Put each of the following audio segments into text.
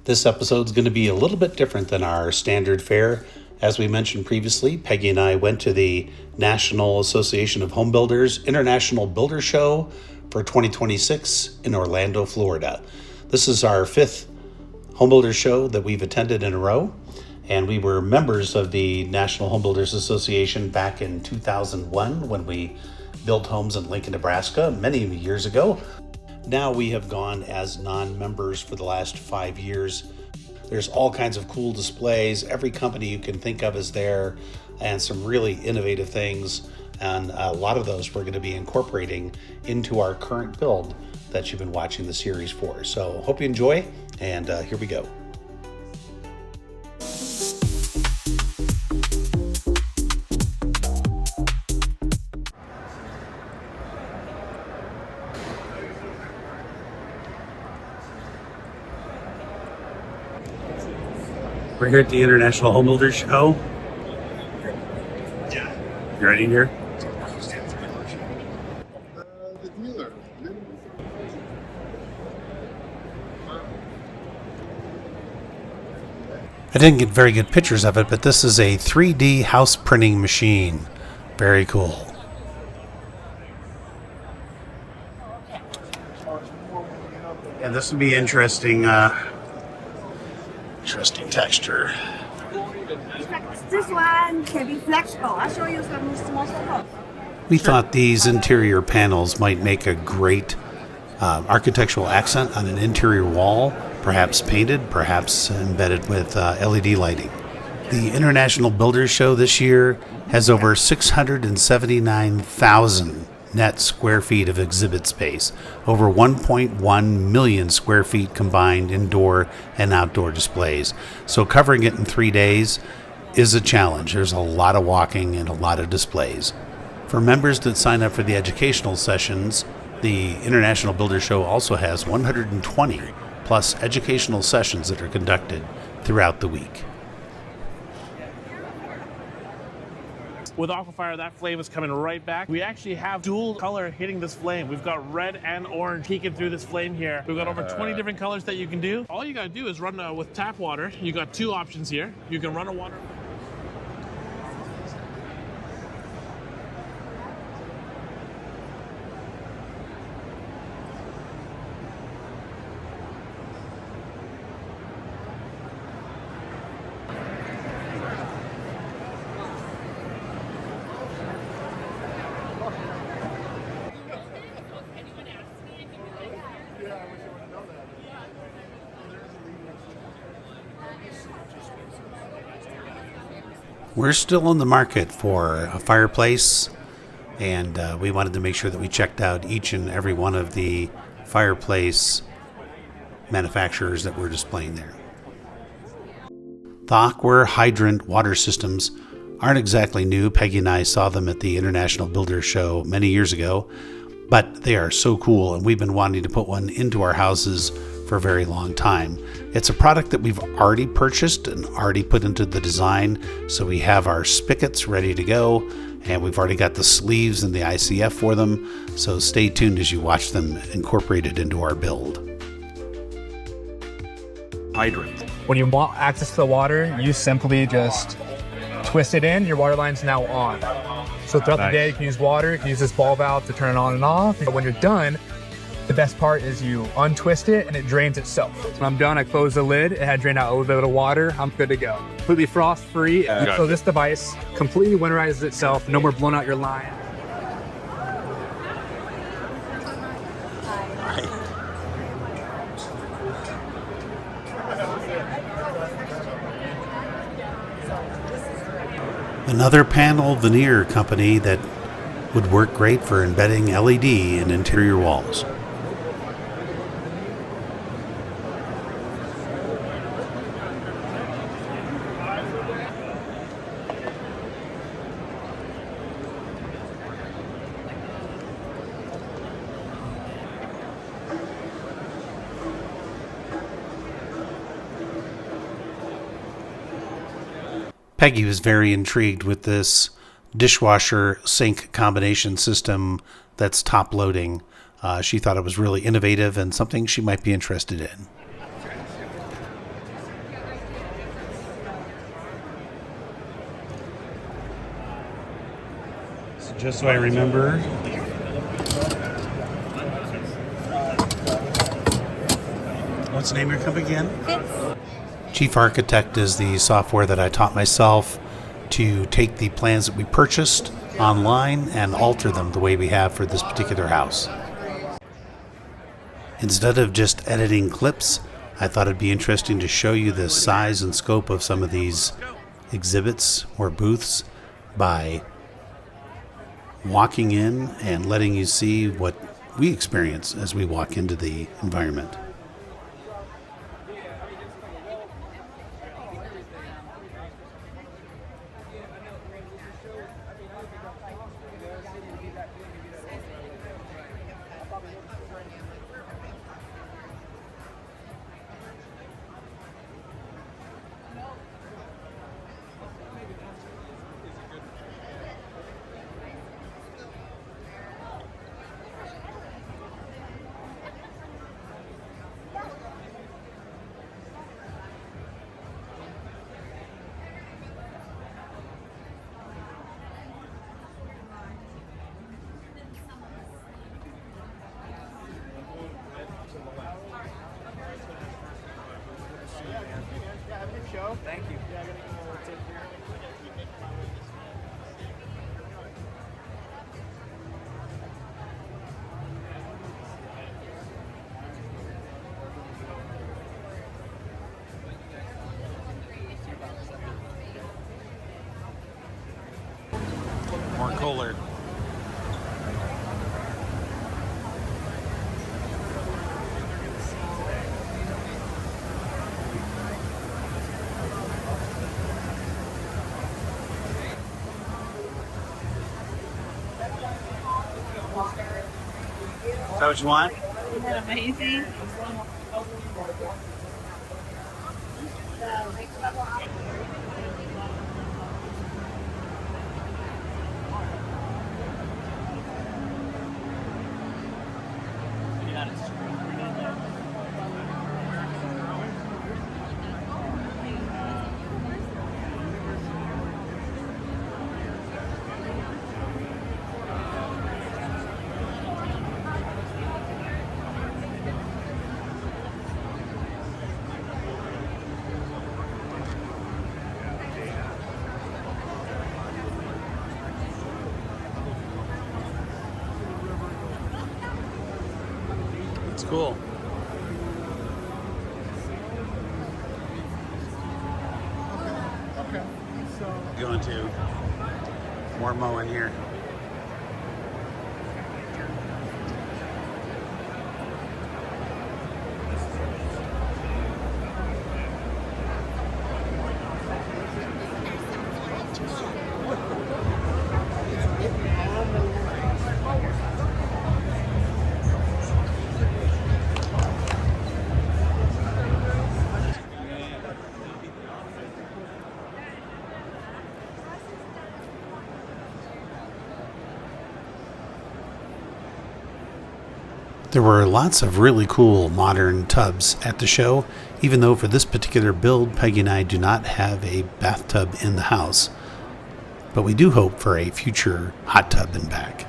This episode is going to be a little bit different than our standard fare. As we mentioned previously, Peggy and I went to the National Association of Home Builders International Builder Show for 2026 in Orlando, Florida. This is our fifth home builder show that we've attended in a row, and we were members of the National Home Builders Association back in 2001 when we built homes in Lincoln, Nebraska, many years ago. Now we have gone as non-members for the last 5 years. There's all kinds of cool displays. Every company you can think of is there, and some really innovative things. And a lot of those we're going to be incorporating into our current build that you've been watching the series for. So hope you enjoy, and here we go. We're here at the International Home Builders Show. You ready here? I didn't get very good pictures of it, but this is a 3D house printing machine. Very cool. And this would be interesting. Interesting texture. This one can be flexible. I'll show you some small photos. We thought these interior panels might make a great architectural accent on an interior wall, perhaps painted, perhaps embedded with LED lighting. The International Builders Show this year has over 679,000 net square feet of exhibit space, over 1.1 million square feet combined indoor and outdoor displays. So covering it in 3 days is a challenge. There's a lot of walking and a lot of displays. For members that sign up for the educational sessions, the International Builder Show also has 120 plus educational sessions that are conducted throughout the week. With Aquafire, that flame is coming right back. We actually have dual color hitting this flame. We've got red and orange peeking through this flame here. We've got over 20 different colors that you can do. All you gotta do is run with tap water. You got two options here. You can run a water. We're still in the market for a fireplace, and we wanted to make sure that we checked out each and every one of the fireplace manufacturers that were displaying there. The Aqua hydrant water systems aren't exactly new. Peggy and I saw them at the International Builders Show many years ago, but they are so cool, and we've been wanting to put one into our houses for a very long time. It's a product that we've already purchased and already put into the design, so we have our spigots ready to go, and we've already got the sleeves and the ICF for them, so stay tuned as you watch them incorporated into our build. Hydrant. When you want access to the water, you simply just twist it in, your water line's now on. So throughout the day, you can use water, you can use this ball valve to turn it on and off. But when you're done, the best part is you untwist it and it drains itself. When I'm done, I close the lid. It had drained out a little bit of water. I'm good to go. Completely frost free. So this device completely winterizes itself. No more blowing out your line. Another panel veneer company that would work great for embedding LED in interior walls. Peggy was very intrigued with this dishwasher sink combination system that's top loading. She thought it was really innovative and something she might be interested in. just so I remember. What's the name of your company again? Cheif Architect is the software that I taught myself to take the plans that we purchased online and alter them the way we have for this particular house. Instead of just editing clips, I thought it'd be interesting to show you the size and scope of some of these exhibits or booths by walking in and letting you see what we experience as we walk into the environment. Thank you. More Kohler. Is that what you want? Isn't that amazing? It's cool. Going to more mowing here. There were lots of really cool modern tubs at the show, even though for this particular build, Peggy and I do not have a bathtub in the house. But we do hope for a future hot tub in back.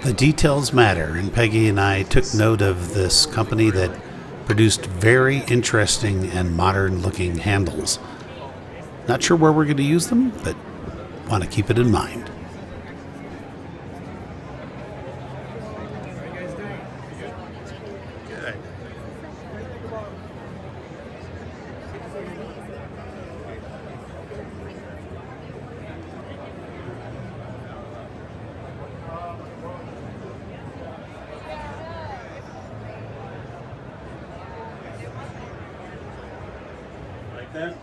The details matter, and Peggy and I took note of this company that produced very interesting and modern looking handles. Not sure where we're going to use them, but want to keep it in mind. Good. like that?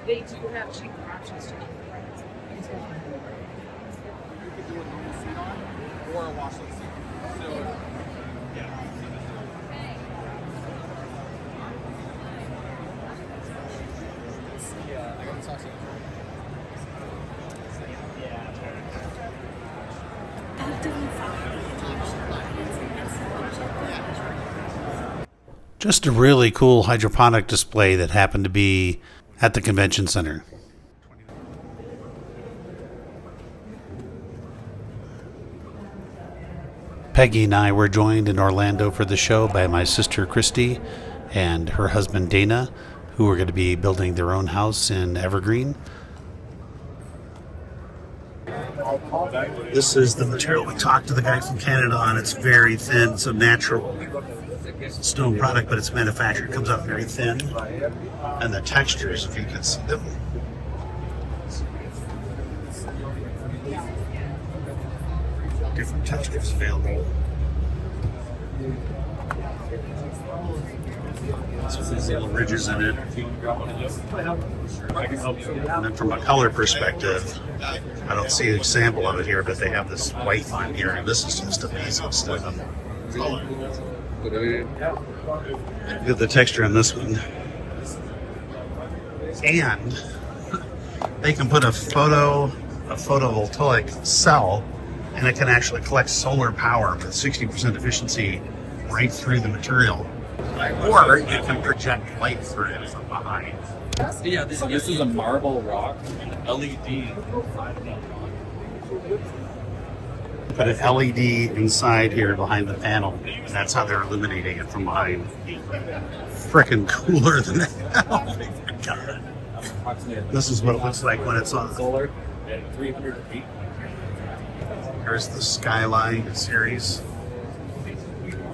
They do have cheap options. Or a washless seat. So, yeah, I got the sauce. Just a really cool hydroponic display that happened to be at the convention center. Peggy and I were joined in Orlando for the show by my sister Christy and her husband Dana, who are going to be building their own house in Evergreen. This is the material we talked to the guy from Canada on. It's very thin. It's a natural stone product, but it's manufactured. It comes out very thin. And the textures, if you can see them. Different textures available. So there's little ridges in it. And then from a color perspective, I don't see an example of it here, but they have this white line here, and this is just amazing stuff. Look at the texture on this one. And they can put a photovoltaic cell, and it can actually collect solar power with 60% efficiency right through the material. Or you can project light through it from behind. Yeah, this is a marble rock, LED. Put an LED inside here behind the panel, and that's how they're illuminating it from behind. Frickin' cooler than that. Oh my God. This is what it looks like when it's on. Solar at 300 feet. Here's the Skyline series.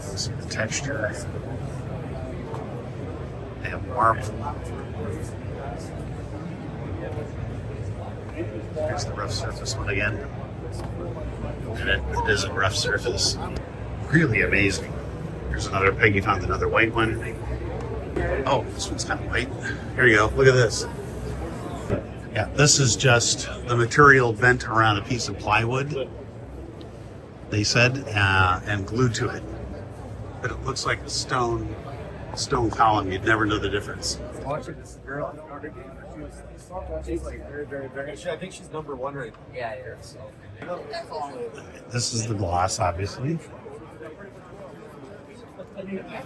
See the texture. They have marble. Here's the rough surface one again. And it is a rough surface. Really amazing. Here's another, Peggy found another white one. Oh, this one's kind of white. Here you go, look at this. Yeah, this is just the material bent around a piece of plywood, they said, and glued to it. But it looks like a stone column. You'd never know the difference. Watching this girl. She's like very. I think she's number one right now. Yeah. So. This is the gloss, obviously.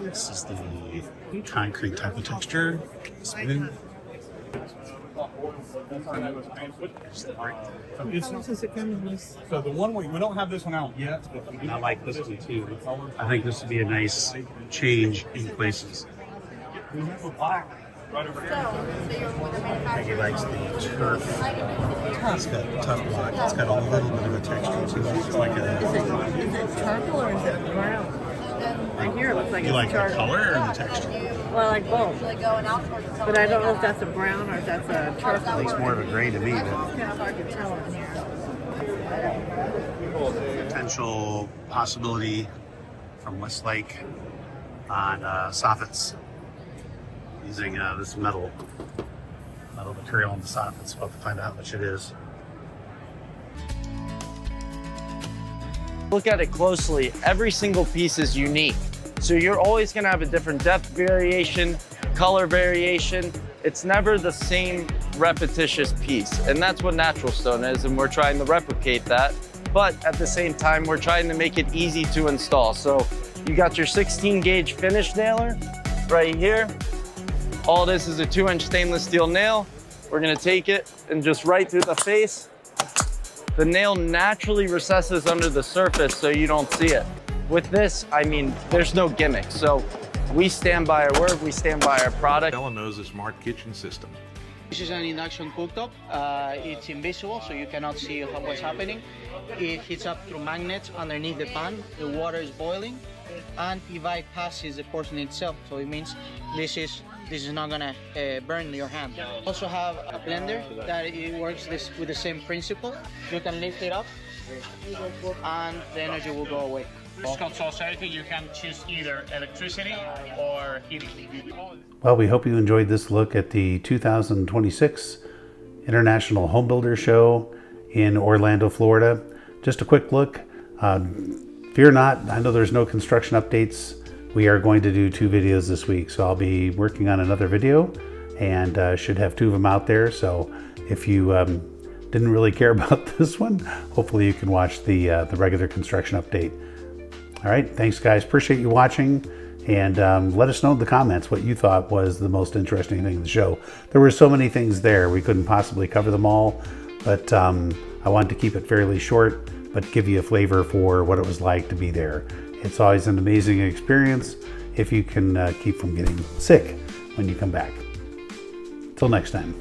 This is the concrete type of texture. Smooth. So the one we don't have this one out yet, but I like this one too. I think this would be a nice change in places. Peggy likes the turf. It's got tough block. It's got a little bit of a texture too. It's like a. Is it charcoal or is it brown? Right here it looks like You it's like the charcoal. color or the texture? Well, I like both. But I don't know if that's a brown or if that's a charcoal. It's more of a gray to me. But It's kind of hard to tell in here. potential possibility from Westlake on soffits using this metal material on the soffits. We'll have to find out how much it is. Look at it closely. Every single piece is unique. So you're always gonna have a different depth variation, color variation. It's never the same repetitious piece. And that's what natural stone is, and we're trying to replicate that. But at the same time, we're trying to make it easy to install. So you got your 16 gauge finish nailer right here. All this is a 2-inch stainless steel nail. We're gonna take it and just right through the face. The nail naturally recesses under the surface so you don't see it. With this, I mean, there's no gimmick. So we stand by our word, we stand by our product. Knows a smart kitchen system. This is an induction cooktop. It's invisible, so you cannot see what's happening. It heats up through magnets underneath the pan. The water is boiling, and it bypasses the portion itself. So it means this is not gonna burn your hand. Also have a blender that it works with the same principle. You can lift it up, and the energy will go away. It's called soffit. You can choose either electricity or heating. Well, we hope you enjoyed this look at the 2026 International Home Builder Show in Orlando, Florida. Just a quick look. Fear not, I know there's no construction updates. We are going to do 2 videos this week, so I'll be working on another video and should have 2 of them out there. So if you didn't really care about this one, hopefully you can watch the regular construction update. All right, thanks guys, appreciate you watching, and let us know in the comments what you thought was the most interesting thing in the show. There were so many things there, we couldn't possibly cover them all, but I wanted to keep it fairly short, but give you a flavor for what it was like to be there. It's always an amazing experience if you can keep from getting sick when you come back. Till next time.